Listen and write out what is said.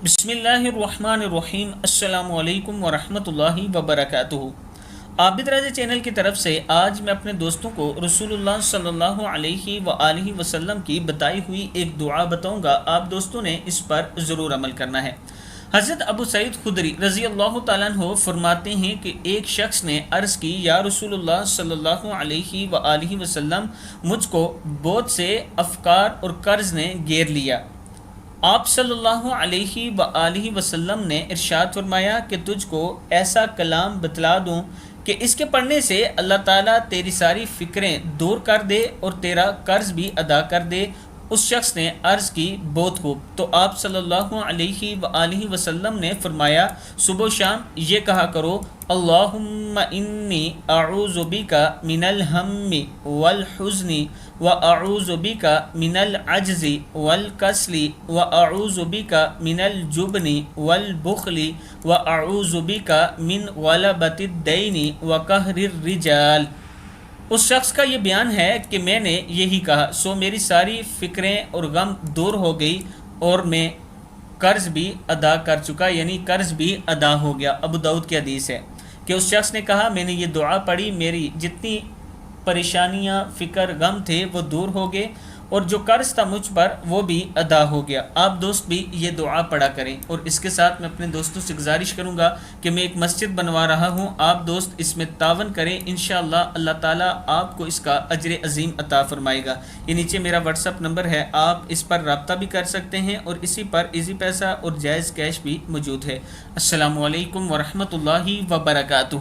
بسم اللہ الرحمن الرحیم۔ السلام علیکم ورحمۃ اللہ وبرکاتہ۔ عابد راجہ چینل کی طرف سے آج میں اپنے دوستوں کو رسول اللہ صلی اللہ علیہ وآلہ وسلم کی بتائی ہوئی ایک دعا بتاؤں گا، آپ دوستوں نے اس پر ضرور عمل کرنا ہے۔ حضرت ابو سعید خدری رضی اللہ تعالیٰ عنہ فرماتے ہیں کہ ایک شخص نے عرض کی، یا رسول اللہ صلی اللہ علیہ وآلہ وسلم، مجھ کو بہت سے افکار اور قرض نے گھیر لیا۔ آپ صلی اللہ علیہ وآلہ وسلم نے ارشاد فرمایا کہ تجھ کو ایسا کلام بتلا دوں کہ اس کے پڑھنے سے اللہ تعالیٰ تیری ساری فکریں دور کر دے اور تیرا قرض بھی ادا کر دے۔ اس شخص نے عرض کی، بہت خوب۔ تو آپ صلی اللہ علیہ وآلہ وسلم نے فرمایا، صبح و شام یہ کہا کرو، اللہم انی اعوذ بک من الہم والحزن واعوذ بک من العجز والکسل واعوذ بک من الجبن والبخل واعوذ بک من غلبۃ الدین وقہر الرجال۔ اس شخص کا یہ بیان ہے کہ میں نے یہی کہا، سو میری ساری فکریں اور غم دور ہو گئی اور میں قرض بھی ادا کر چکا، یعنی قرض بھی ادا ہو گیا۔ ابو داؤد کی حدیث ہے کہ اس شخص نے کہا، میں نے یہ دعا پڑھی، میری جتنی پریشانیاں، فکر، غم تھے وہ دور ہو گئے اور جو قرض تھا مجھ پر وہ بھی ادا ہو گیا۔ آپ دوست بھی یہ دعا پڑھا کریں، اور اس کے ساتھ میں اپنے دوستوں سے گزارش کروں گا کہ میں ایک مسجد بنوا رہا ہوں، آپ دوست اس میں تعاون کریں، انشاءاللہ اللہ تعالیٰ آپ کو اس کا اجر عظیم عطا فرمائے گا۔ یہ نیچے میرا واٹس ایپ نمبر ہے، آپ اس پر رابطہ بھی کر سکتے ہیں، اور اسی پر ایزی پیسہ اور جائز کیش بھی موجود ہے۔ السلام علیکم ورحمۃ اللہ وبرکاتہ۔